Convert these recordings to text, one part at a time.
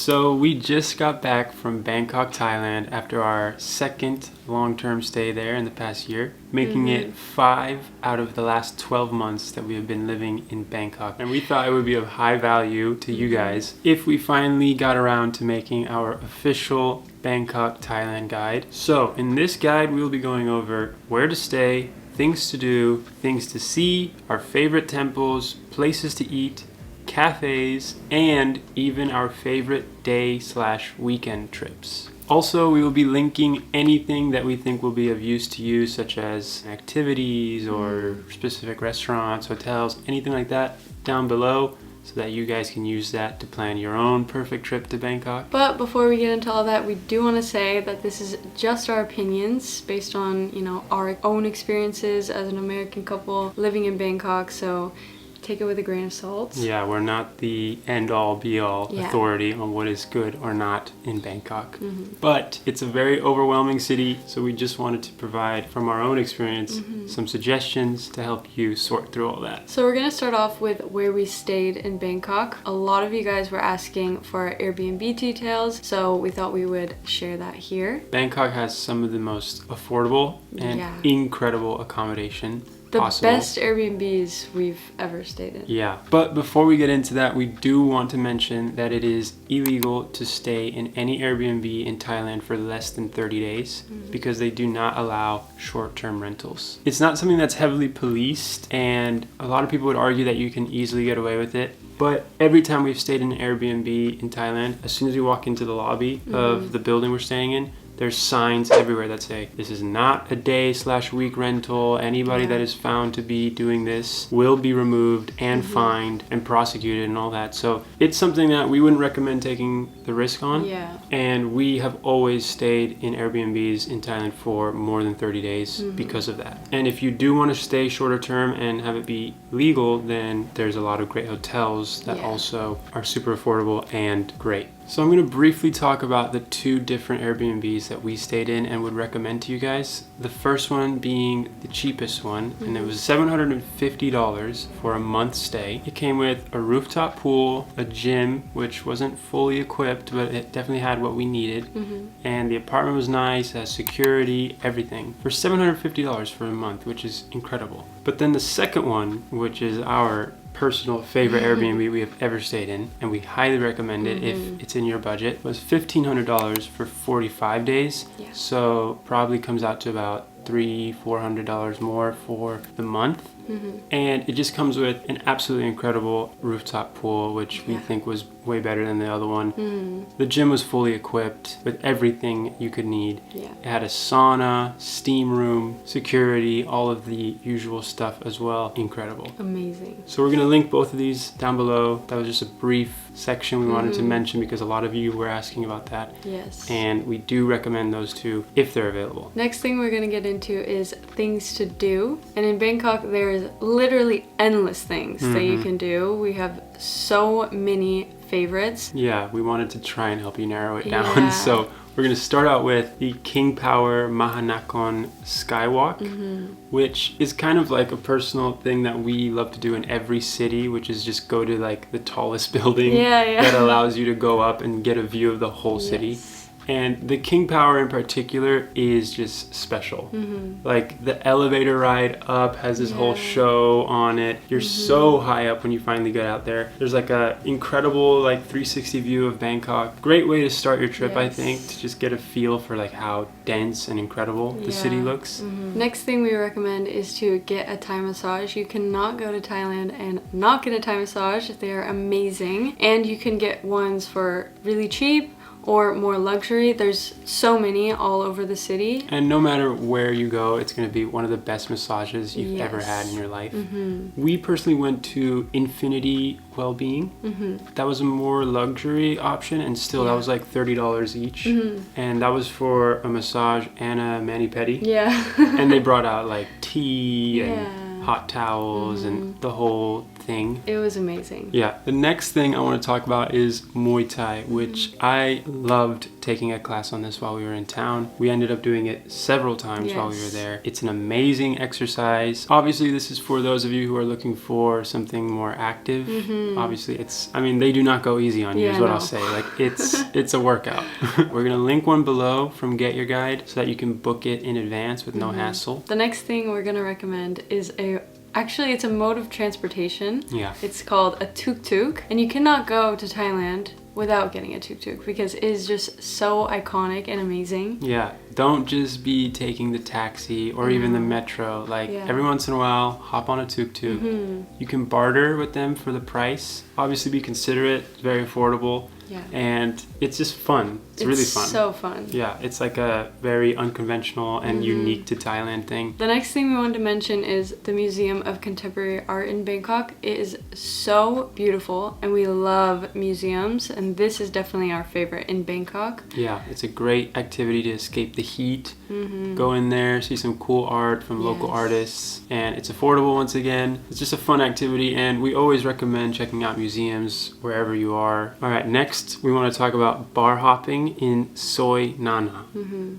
So we just got back from Bangkok, Thailand after our second long-term stay there in the past year, making it 5 out of the last 12 months that we have been living in Bangkok. And we thought it would be of high value to you guys if we finally got around to making our official Bangkok, Thailand guide. So in this guide, we will be going over where to stay, things to do, things to see, our favorite temples, places to eat, cafes, and even our favorite day/weekend trips. Also, we will be linking anything that we think will be of use to you, such as activities or specific restaurants, hotels, anything like that down below, so that you guys can use that to plan your own perfect trip to Bangkok. But before we get into all that, we do want to say that this is just our opinions based on, our own experiences as an American couple living in Bangkok, so take it with a grain of salt. Yeah, we're not the end-all be-all authority on what is good or not in Bangkok. But it's a very overwhelming city, so we just wanted to provide from our own experience some suggestions to help you sort through all that. So we're going to start off with where we stayed in Bangkok. A lot of you guys were asking for Airbnb details, so we thought we would share that here. Bangkok has some of the most affordable and incredible accommodation possible. Best Airbnbs we've ever stayed in. Yeah, but before we get into that, we do want to mention that it is illegal to stay in any Airbnb in Thailand for less than 30 days because they do not allow short-term rentals. It's not something that's heavily policed, and a lot of people would argue that you can easily get away with it. But every time we've stayed in an Airbnb in Thailand, as soon as we walk into the lobby of the building we're staying in, there's signs everywhere that say, this is not a day/week rental. Anybody that is found to be doing this will be removed and fined and prosecuted and all that. So it's something that we wouldn't recommend taking the risk on. Yeah. And we have always stayed in Airbnbs in Thailand for more than 30 days because of that. And if you do want to stay shorter term and have it be legal, then there's a lot of great hotels that also are super affordable and great. So I'm going to briefly talk about the 2 different Airbnbs that we stayed in and would recommend to you guys. The first one being the cheapest one, and it was $750 for a month stay. It came with a rooftop pool, a gym, which wasn't fully equipped, but it definitely had what we needed. And the apartment was nice, has security, everything. For $750 for a month, which is incredible. But then the second one, which is our personal favorite Airbnb we have ever stayed in, and we highly recommend it if it's in your budget, was $1,500 for 45 days. So probably comes out to about $300-400 more for the month. And it just comes with an absolutely incredible rooftop pool, which we think was way better than the other one. The gym was fully equipped with everything you could need. It had a sauna, steam room, security, all of the usual stuff as well. Incredible. Amazing. So we're going to link both of these down below. That was just a brief section we wanted to mention because a lot of you were asking about that. Yes. And we do recommend those 2 if they're available. Next thing we're going to get into is things to do. And in Bangkok, there's literally endless things that you can do. We have so many favorites. Yeah, we wanted to try and help you narrow it down. So we're going to start out with the King Power Mahanakhon Skywalk, which is kind of like a personal thing that we love to do in every city, which is just go to like the tallest building that allows you to go up and get a view of the whole city. And the King Power in particular is just special. Like the elevator ride up has this whole show on it. You're so high up when you finally get out there. There's like a incredible 360 view of Bangkok. Great way to start your trip, I think, to just get a feel for like how dense and incredible the city looks. Next thing we recommend is to get a Thai massage. You cannot go to Thailand and not get a Thai massage. They are amazing. And you can get ones for really cheap or more luxury. There's so many all over the city. And no matter where you go, it's going to be one of the best massages you've ever had in your life. We personally went to Infinity Wellbeing. That was a more luxury option, and still that was like $30 each. And that was for a massage and a mani-pedi. And they brought out like tea and hot towels and the whole thing. It was amazing. Yeah. The next thing I want to talk about is Muay Thai, which I loved taking a class on this while we were in town. We ended up doing it several times while we were there. It's an amazing exercise. Obviously, this is for those of you who are looking for something more active. Obviously, they do not go easy on you, is what I'll say. Like, it's a workout. We're going to link one below from Get Your Guide so that you can book it in advance with no hassle. The next thing we're going to recommend is actually, it's a mode of transportation. Yeah. It's called a tuk-tuk. And you cannot go to Thailand without getting a tuk-tuk because it is just so iconic and amazing. Yeah. Don't just be taking the taxi or even the metro. Like, every once in a while, hop on a tuk-tuk. You can barter with them for the price. Obviously, be considerate. It's very affordable. Yeah. And it's just fun. It's really fun. It's so fun. Yeah, it's like a very unconventional and unique to Thailand thing. The next thing we wanted to mention is the Museum of Contemporary Art in Bangkok. It is so beautiful and we love museums, and this is definitely our favorite in Bangkok. Yeah, it's a great activity to escape the heat. Go in there, see some cool art from local artists, and it's affordable once again. It's just a fun activity, and we always recommend checking out museums wherever you are. All right, next we want to talk about bar hopping in Soi Nana,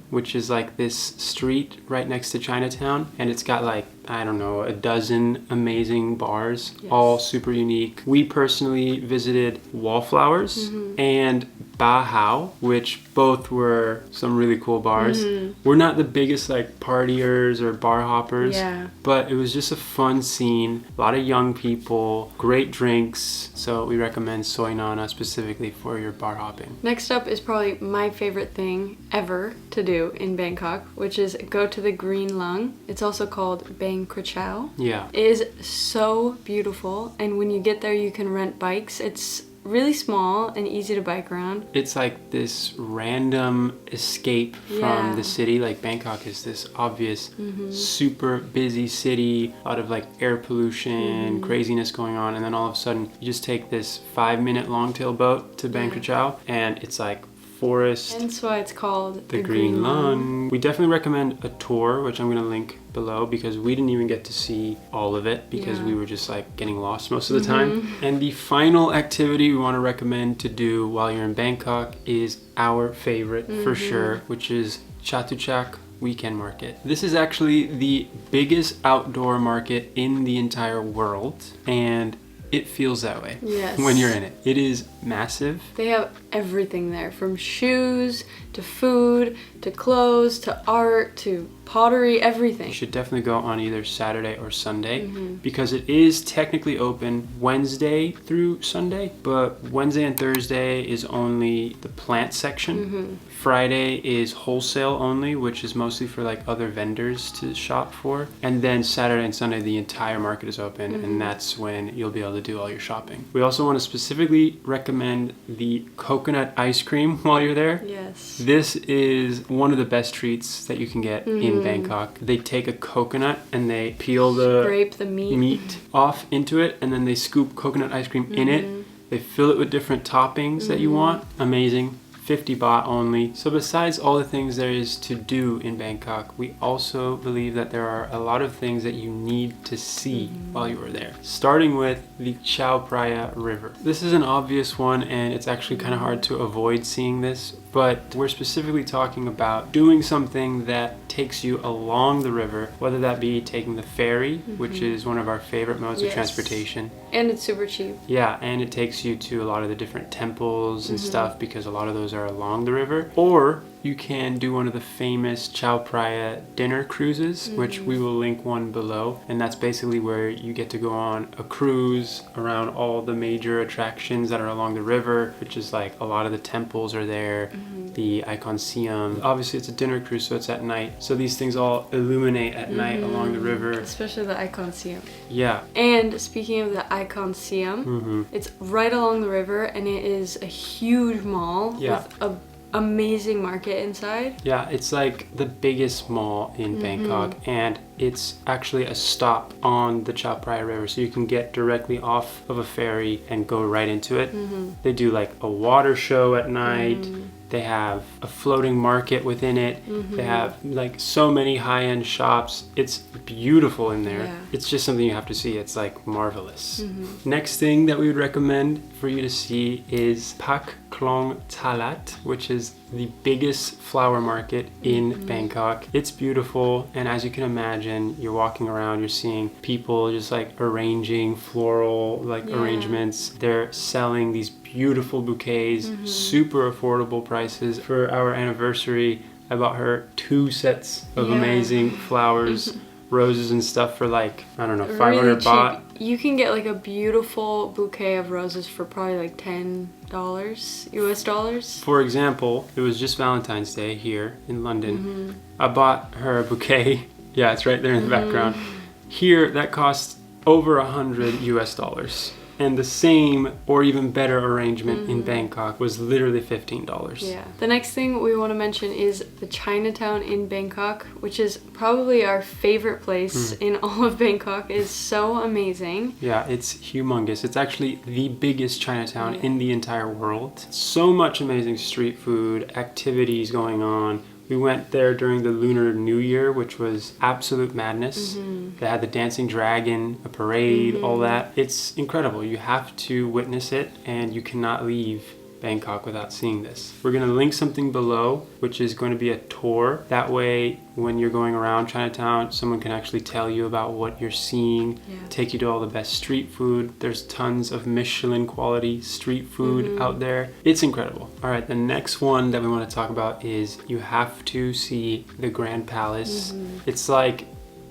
which is like this street right next to Chinatown, and it's got like, I don't know, a dozen amazing bars, all super unique. We personally visited Wallflowers and Ba Hao, which both were some really cool bars. We're not the biggest like partiers or bar hoppers, but it was just a fun scene. A lot of young people, great drinks. So we recommend Soi Nana specifically for your bar hopping. Next up is probably my favorite thing ever to do in Bangkok, which is go to the Green Lung. It's also called Kachao. Yeah. It is so beautiful, and when you get there you can rent bikes. It's really small and easy to bike around. It's like this random escape from the city. Like, Bangkok is this obvious super busy city, a lot of like air pollution, craziness going on, and then all of a sudden you just take this 5-minute longtail boat to Kachao, and it's like forest. And that's why it's called the Green Lung. We definitely recommend a tour, which I'm going to link below, because we didn't even get to see all of it because we were just like getting lost most of the time. And the final activity we want to recommend to do while you're in Bangkok is our favorite for sure, which is Chatuchak Weekend Market. This is actually the biggest outdoor market in the entire world, and it feels that way when you're in it. It is massive. They have everything there, from shoes to food to clothes to art to pottery, everything. You should definitely go on either Saturday or Sunday because it is technically open Wednesday through Sunday, but Wednesday and Thursday is only the plant section. Friday is wholesale only, which is mostly for like other vendors to shop for. And then Saturday and Sunday, the entire market is open, and that's when you'll be able to do all your shopping. We also want to specifically recommend the coconut ice cream while you're there. Yes. This is one of the best treats that you can get in Bangkok. They take a coconut and they peel scrape the meat off into it, and then they scoop coconut ice cream in it. They fill it with different toppings that you want. Amazing. 50 baht only. So besides all the things there is to do in Bangkok, we also believe that there are a lot of things that you need to see while you are there. Starting with the Chao Phraya River. This is an obvious one, and it's actually kind of hard to avoid seeing this, but we're specifically talking about doing something that takes you along the river, whether that be taking the ferry, which is one of our favorite modes of transportation. And it's super cheap. Yeah, and it takes you to a lot of the different temples and stuff, because a lot of those are along the river. Or you can do one of the famous Chao Phraya dinner cruises, which we will link one below. And that's basically where you get to go on a cruise around all the major attractions that are along the river, which is like a lot of the temples are there, the Icon-Siam. Obviously it's a dinner cruise, so it's at night. So these things all illuminate at night along the river. Especially the Icon-Siam. Yeah. And speaking of the Icon-Siam, it's right along the river, and it is a huge mall with a amazing market inside. Yeah, it's like the biggest mall in Bangkok, and it's actually a stop on the Chao Phraya River, so you can get directly off of a ferry and go right into it. They do like a water show at night. They have a floating market within it. They have like so many high-end shops. It's beautiful in there. Yeah. It's just something you have to see. It's like marvelous. Next thing that we would recommend for you to see is Pak Klong Talat, which is the biggest flower market in Bangkok. It's beautiful, and as you can imagine, you're walking around, you're seeing people just like arranging floral like arrangements. They're selling these beautiful bouquets, super affordable prices. For our anniversary, I bought her 2 sets of amazing flowers, roses and stuff for like, I don't know, 500 really baht. cheap. You can get like a beautiful bouquet of roses for probably like $10 US dollars. For example, it was just Valentine's Day here in London. I bought her a bouquet. Yeah, it's right there in the background. Here, that costs over 100 US dollars. And the same or even better arrangement in Bangkok was literally $15. Yeah. The next thing we want to mention is the Chinatown in Bangkok, which is probably our favorite place in all of Bangkok. It's so amazing. Yeah, it's humongous. It's actually the biggest Chinatown in the entire world. So much amazing street food, activities going on. We went there during the Lunar New Year, which was absolute madness. They had the dancing dragon, a parade, all that. It's incredible. You have to witness it, and you cannot leave Bangkok without seeing this. We're going to link something below, which is going to be a tour. That way, when you're going around Chinatown, someone can actually tell you about what you're seeing, take you to all the best street food. There's tons of Michelin quality street food out there. It's incredible. All right, the next one that we want to talk about is you have to see the Grand Palace. It's like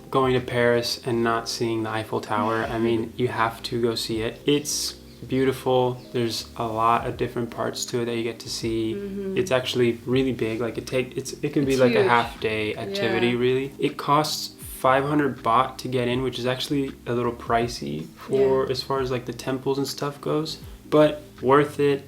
going to Paris and not seeing the Eiffel Tower. I mean, you have to go see it. It's beautiful. There's a lot of different parts to it that you get to see. It's actually really big. Like it can be like huge. a half-day activity. Really, it costs 500 baht to get in, which is actually a little pricey for as far as like the temples and stuff goes, but worth it.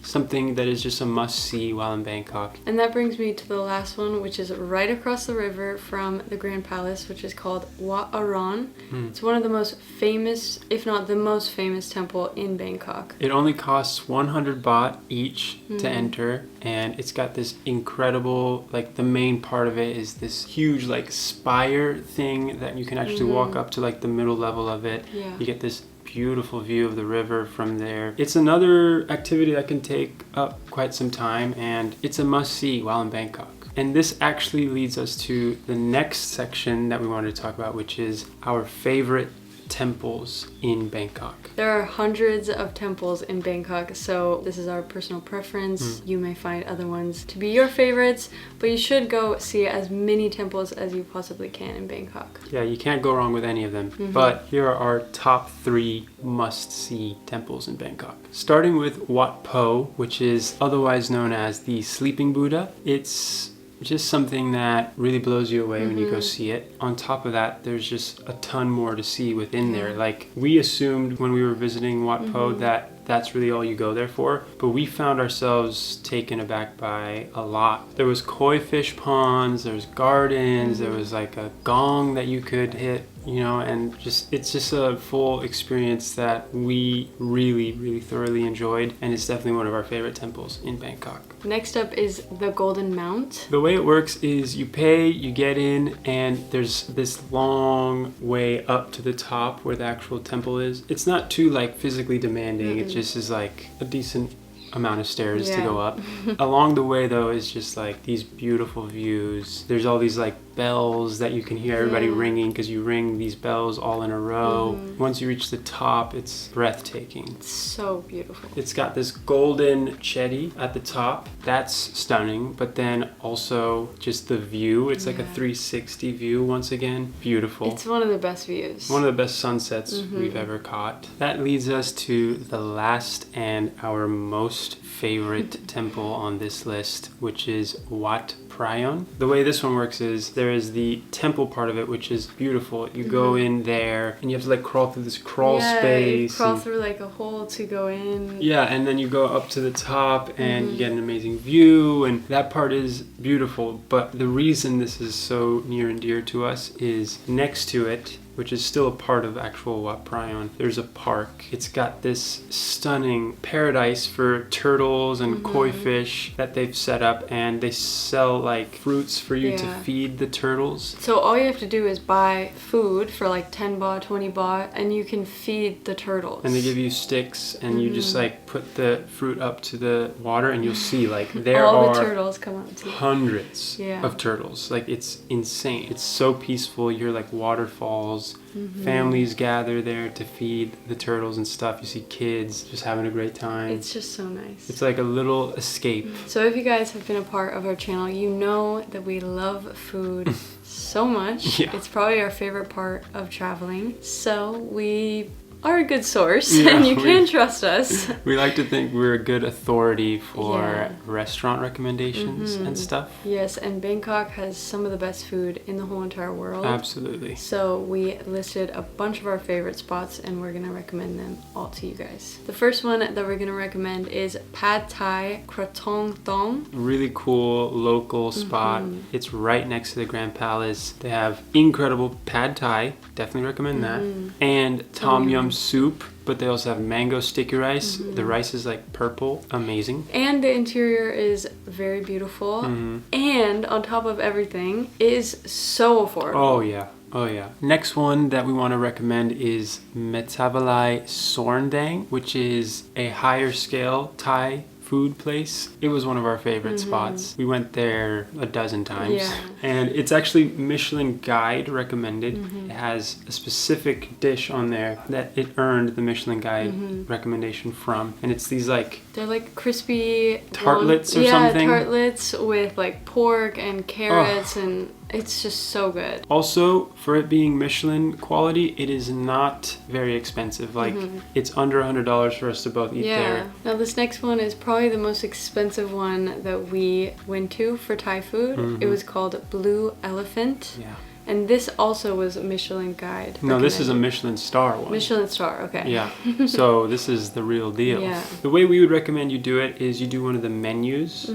Something that is just a must-see while in Bangkok. And that brings me to the last one, which is right across the river from the Grand Palace, which is called Wat Arun. It's one of the most famous, if not the most famous temple in Bangkok. It only costs 100 baht each to enter, and it's got this incredible, like the main part of it is this huge like spire thing that you can actually walk up to like the middle level of it. You get this beautiful view of the river from there. It's another activity that can take up quite some time, and it's a must-see while in Bangkok. And this actually leads us to the next section that we wanted to talk about, which is our favorite temples in Bangkok. There are hundreds of temples in Bangkok, so this is our personal preference. You may find other ones to be your favorites, but you should go see as many temples as you possibly can in Bangkok. Yeah, you can't go wrong with any of them. But here are our top 3 must-see temples in Bangkok. Starting with Wat Po, which is otherwise known as the Sleeping Buddha. It's just something that really blows you away when you go see it. On top of that, there's just a ton more to see within there. Like, we assumed when we were visiting Wat Po that that's really all you go there for, but we found ourselves taken aback by a lot. There was koi fish ponds, there was gardens, there was like a gong that you could hit, you know, and it's just a full experience that we really thoroughly enjoyed, and it's definitely one of our favorite temples in Bangkok. Next up is the Golden Mount. The way it works is you pay, you get in, and there's this long way up to the top where the actual temple is. It's not too like physically demanding. It just is like a decent amount of stairs to go up. Along the way though is just like these beautiful views. There's all these like bells that you can hear everybody ringing, because you ring these bells all in a row. Once you reach the top, it's breathtaking. It's so beautiful. It's got this golden chetty at the top. That's stunning, but then also just the view. It's like a 360 view once again. Beautiful. It's one of the best views. One of the best sunsets we've ever caught. That leads us to the last and our most favorite temple on this list, which is Wat Phraya. The way this one works is there is the temple part of it, which is beautiful. You go in there and you have to like crawl through this crawl space. You crawl through like a hole to go in. Yeah, and then you go up to the top and you get an amazing view, and that part is beautiful. But the reason this is so near and dear to us is next to it which is still a part of actual Wat Prayon, there's a park. It's got this stunning paradise for turtles and koi fish that they've set up, and they sell like fruits for you to feed the turtles. So all you have to do is buy food for like 10 baht, 20 baht, and you can feed the turtles. And they give you sticks, and you just like put the fruit up to the water, and you'll see like there all are the turtles come up to hundreds of turtles. Like, it's insane. It's so peaceful. You hear like waterfalls. Families gather there to feed the turtles and stuff. You see kids just having a great time. It's just so nice. It's like a little escape. So if you guys have been a part of our channel, you know that we love food so much. It's probably our favorite part of traveling. So we are a good source, and you can trust us. We like to think we're a good authority for restaurant recommendations and stuff. Yes, and Bangkok has some of the best food in the whole entire world. Absolutely. So we listed a bunch of our favorite spots, and we're gonna recommend them all to you guys. The first one that we're gonna recommend is Pad Thai Krathong Thong. Really cool local spot. It's right next to the Grand Palace. They have incredible Pad Thai. Definitely recommend that. And Tom Yum soup, but they also have mango sticky rice. The rice is like purple. Amazing. And the interior is very beautiful. And on top of everything, is so affordable. Oh yeah. Oh yeah. Next one that we want to recommend is Metavalai Sorndang, which is a higher scale Thai food place. It was one of our favorite spots. We went there a dozen times. And it's actually Michelin Guide recommended. It has a specific dish on there that it earned the Michelin Guide recommendation from. And it's these like... they're like crispy... tartlets or something? Yeah, tartlets with like pork and carrots and... it's just so good. Also, for it being Michelin quality, it is not very expensive. Like, it's under $100 for us to both eat there. Now this next one is probably the most expensive one that we went to for Thai food. It was called Blue Elephant. And this also was a Michelin Guide. No, this is a Michelin star one. Michelin star, okay. Yeah. So this is the real deal. The way we would recommend you do it is you do one of the menus.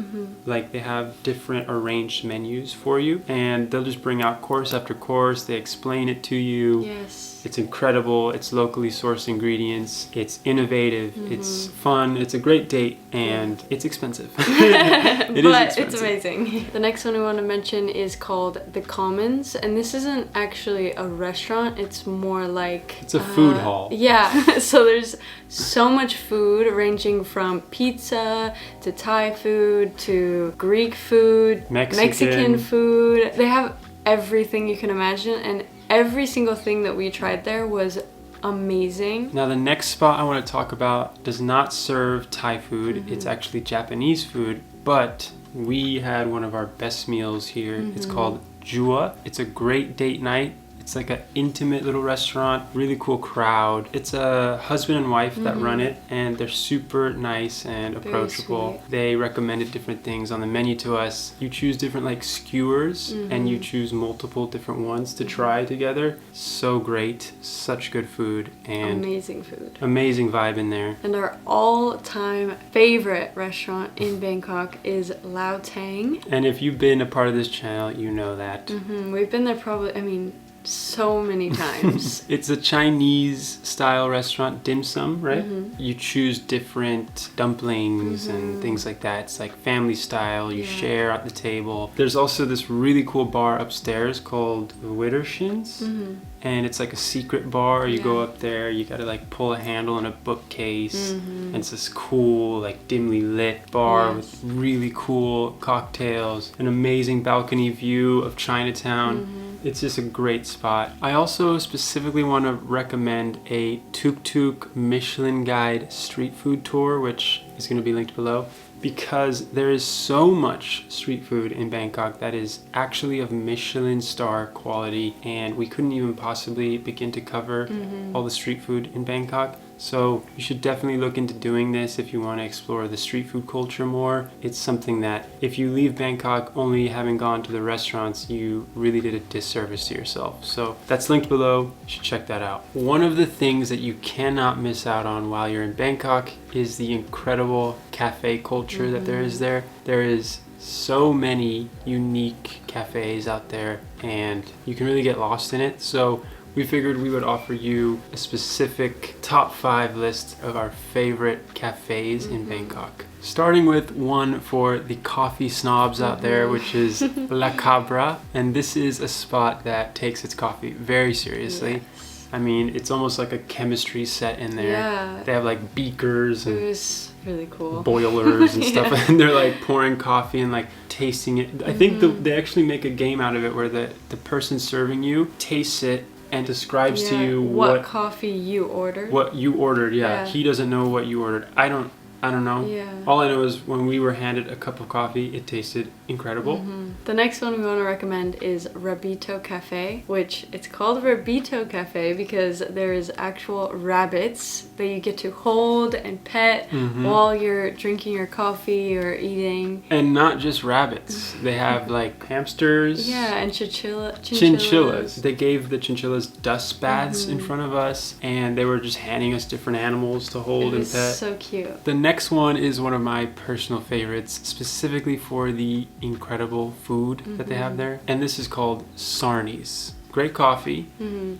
Like, they have different arranged menus for you, and they'll just bring out course after course. They explain it to you. It's incredible. It's locally sourced ingredients. It's innovative. It's fun. It's a great date, and it's expensive. It is expensive. It's amazing. The next one we want to mention is called The Commons, and this isn't actually a restaurant. It's more like... it's a food hall. Yeah. So there's so much food, ranging from pizza to Thai food to Greek food, Mexican food. They have everything you can imagine, and every single thing that we tried there was amazing. Now the next spot I want to talk about does not serve Thai food. It's actually Japanese food, but we had one of our best meals here. It's called Jua. It's a great date night. It's like an intimate little restaurant, really cool crowd. It's a husband and wife that run it, and they're super nice and approachable. They recommended different things on the menu to us. You choose different like skewers, and you choose multiple different ones to try together. So great, such good food, and amazing food. Amazing vibe in there. And our all-time favorite restaurant in Bangkok is Lao Tang. And if you've been a part of this channel, you know that. We've been there probably, I mean, so many times. It's a Chinese style restaurant, dim sum, right? You choose different dumplings and things like that. It's like family style. You share at the table. There's also this really cool bar upstairs called Wittershins. And it's like a secret bar. You go up there, you gotta like pull a handle on a bookcase. And it's this cool, like dimly lit bar with really cool cocktails, an amazing balcony view of Chinatown. It's just a great spot. I also specifically want to recommend a Tuk Tuk Michelin Guide street food tour, which is going to be linked below, because there is so much street food in Bangkok that is actually of Michelin star quality, and we couldn't even possibly begin to cover all the street food in Bangkok. So you should definitely look into doing this if you want to explore the street food culture more. It's something that if you leave Bangkok only having gone to the restaurants, you really did a disservice to yourself. So that's linked below. You should check that out. One of the things that you cannot miss out on while you're in Bangkok is the incredible cafe culture that there is there. There is so many unique cafes out there, and you can really get lost in it. So we figured we would offer you a specific top 5 list of our favorite cafes in Bangkok. Starting with one for the coffee snobs out there, which is La Cabra. And this is a spot that takes its coffee very seriously. Yes. I mean, it's almost like a chemistry set in there. Yeah. They have like beakers It and was really cool. boilers and stuff, and they're like pouring coffee and like tasting it. I think they actually make a game out of it where the person serving you tastes it and describes to you what coffee you ordered. What you ordered, Yeah. He doesn't know what you ordered. I don't know. Yeah. All I know is when we were handed a cup of coffee, it tasted incredible. The next one we want to recommend is Rabito Cafe, which it's called Rabito Cafe because there is actual rabbits that you get to hold and pet while you're drinking your coffee or eating. And not just rabbits. They have like hamsters. Yeah, and Chinchillas. They gave the chinchillas dust baths in front of us, and they were just handing us different animals to hold and pet. So cute. The next one is one of my personal favorites, specifically for the incredible food that they have there. And this is called Sarni's. Great coffee,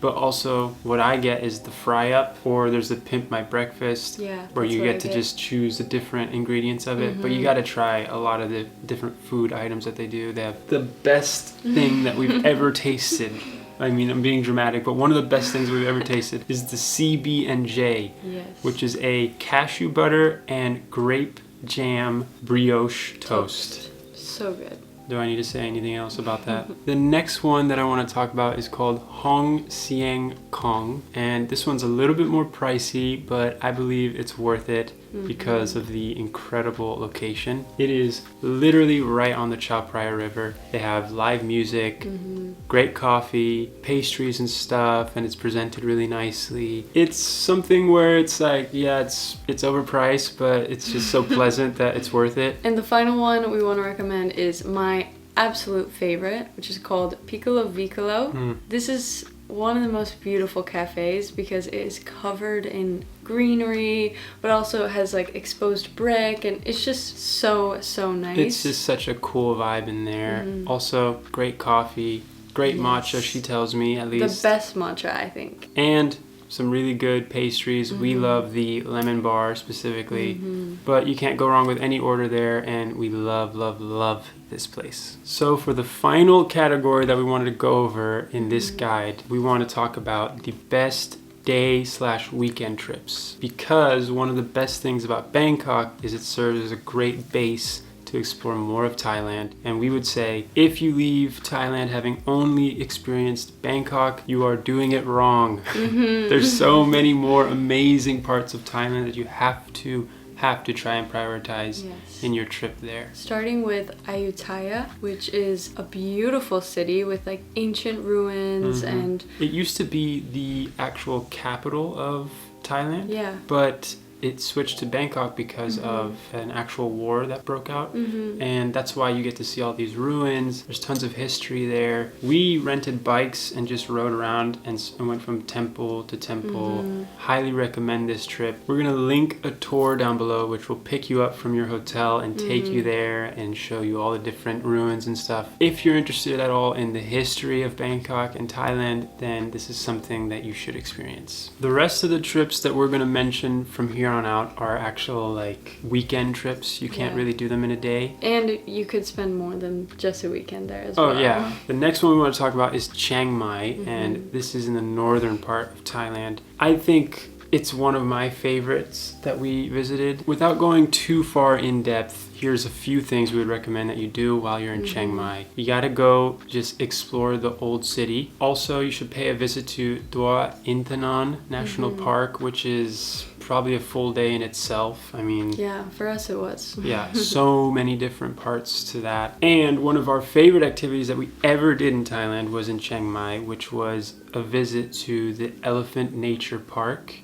but also what I get is the fry up, or there's the Pimp My Breakfast, where you get to just choose the different ingredients of it. But you got to try a lot of the different food items that they do. They have the best thing that we've ever tasted. I mean, I'm being dramatic, but one of the best things we've ever tasted is the CB&J, which is a cashew butter and grape jam brioche toast. So good. Do I need to say anything else about that? The next one that I want to talk about is called Hong Sieng Kong, and this one's a little bit more pricey, but I believe it's worth it because of the incredible location. It is literally right on the Chao Phraya River. They have live music, great coffee, pastries and stuff, and it's presented really nicely. It's something where it's like, yeah, it's overpriced, but it's just so pleasant that it's worth it. And the final one we want to recommend is my absolute favorite, which is called Piccolo Vicolo. This is one of the most beautiful cafes because it is covered in greenery, but also has like exposed brick, and it's just so nice. It's just such a cool vibe in there. Also, great coffee, great matcha, she tells me, at least. The best matcha, I think. And some really good pastries. We love the lemon bar specifically, but you can't go wrong with any order there, and we love this place. So for the final category that we wanted to go over in this guide, we want to talk about the best day/weekend trips, because one of the best things about Bangkok is it serves as a great base to explore more of Thailand. And we would say, if you leave Thailand having only experienced Bangkok, you are doing it wrong. There's so many more amazing parts of Thailand that you have to try and prioritize in your trip there. Starting with Ayutthaya, which is a beautiful city with like ancient ruins and... It used to be the actual capital of Thailand, but it switched to Bangkok because of an actual war that broke out, and that's why you get to see all these ruins. There's tons of history there. We rented bikes and just rode around and went from temple to temple. Highly recommend this trip. We're gonna link a tour down below which will pick you up from your hotel and take you there and show you all the different ruins and stuff. If you're interested at all in the history of Bangkok and Thailand, then this is something that you should experience. The rest of the trips that we're gonna mention from here on out are actual like weekend trips. You can't really do them in a day. And you could spend more than just a weekend there as well. Oh yeah. The next one we want to talk about is Chiang Mai, and this is in the northern part of Thailand. I think it's one of my favorites that we visited. Without going too far in depth, here's a few things we would recommend that you do while you're in Chiang Mai. You gotta go just explore the old city. Also, you should pay a visit to Dua Inthanon National Park, which is probably a full day in itself. I mean, yeah, for us it was. Yeah, so many different parts to that. And one of our favorite activities that we ever did in Thailand was in Chiang Mai, which was a visit to the Elephant Nature Park,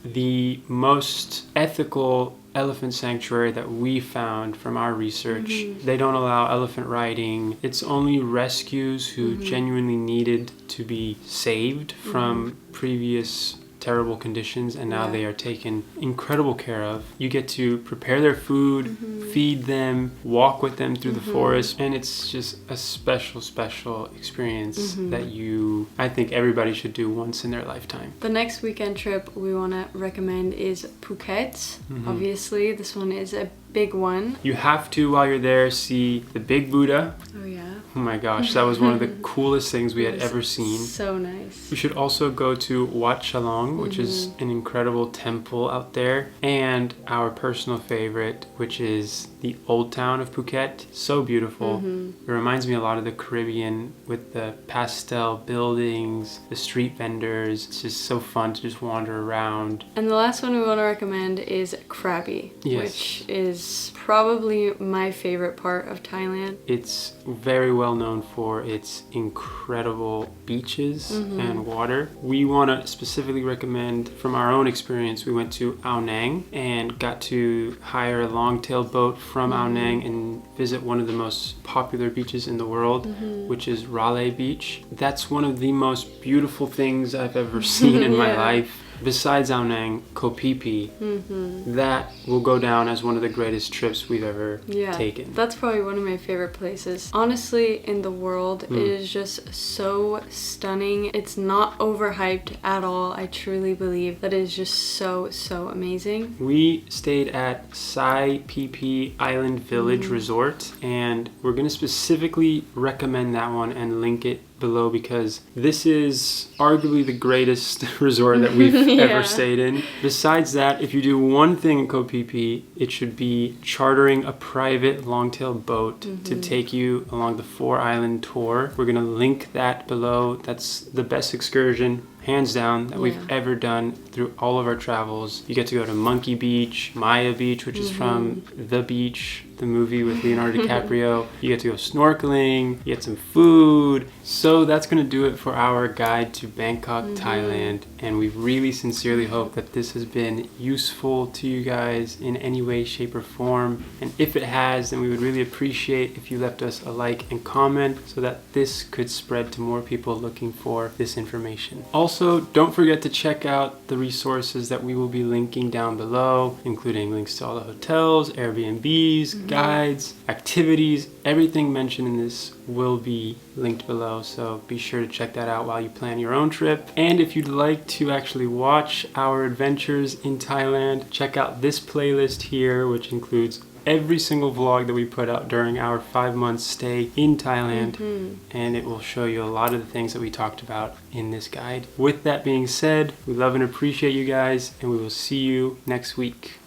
the most ethical elephant sanctuary that we found from our research. They don't allow elephant riding. It's only rescues who genuinely needed to be saved from previous terrible conditions, and now they are taken incredible care of. You get to prepare their food, feed them, walk with them through the forest, and it's just a special experience that I think everybody should do once in their lifetime. The next weekend trip we want to recommend is Phuket. Obviously, this one is a big one. You have to, while you're there, see the big Buddha. Oh yeah. Oh my gosh, that was one of the coolest things we had ever seen. So nice. We should also go to Wat Chalong, which is an incredible temple out there, and our personal favorite, which is the old town of Phuket. So beautiful. It reminds me a lot of the Caribbean with the pastel buildings, the street vendors. It's just so fun to just wander around. And the last one we want to recommend is Krabi, which is probably my favorite part of Thailand. It's very well known for its incredible beaches and water. We want to specifically recommend, from our own experience, we went to Ao Nang and got to hire a long-tailed boat from Ao Nang and visit one of the most popular beaches in the world, which is Raleigh Beach. That's one of the most beautiful things I've ever seen in my life. Besides Ao Nang, Koh Phi Phi, that will go down as one of the greatest trips we've ever taken. That's probably one of my favorite places. Honestly, in the world, it is just so stunning. It's not overhyped at all. I truly believe that it is just so amazing. We stayed at Sai Phi Phi Island Village Resort, and we're going to specifically recommend that one and link it below because this is arguably the greatest resort that we've ever stayed in. Besides that, if you do one thing in Koh Phi Phi, it should be chartering a private long-tailed boat to take you along the 4-island tour. We're going to link that below. That's the best excursion, hands down, that we've ever done through all of our travels. You get to go to Monkey Beach, Maya Beach, which is from The Beach, the movie with Leonardo DiCaprio. You get to go snorkeling, you get some food. So that's going to do it for our guide to Bangkok, Thailand. And we really sincerely hope that this has been useful to you guys in any way, shape, or form. And if it has, then we would really appreciate if you left us a like and comment so that this could spread to more people looking for this information. Also, don't forget to check out the resources that we will be linking down below, including links to all the hotels, Airbnbs, guides, activities. Everything mentioned in this will be linked below, so be sure to check that out while you plan your own trip. And if you'd like to actually watch our adventures in Thailand, check out this playlist here, which includes every single vlog that we put out during our 5-month stay in Thailand, and it will show you a lot of the things that we talked about in this guide. With that being said, we love and appreciate you guys, and we will see you next week.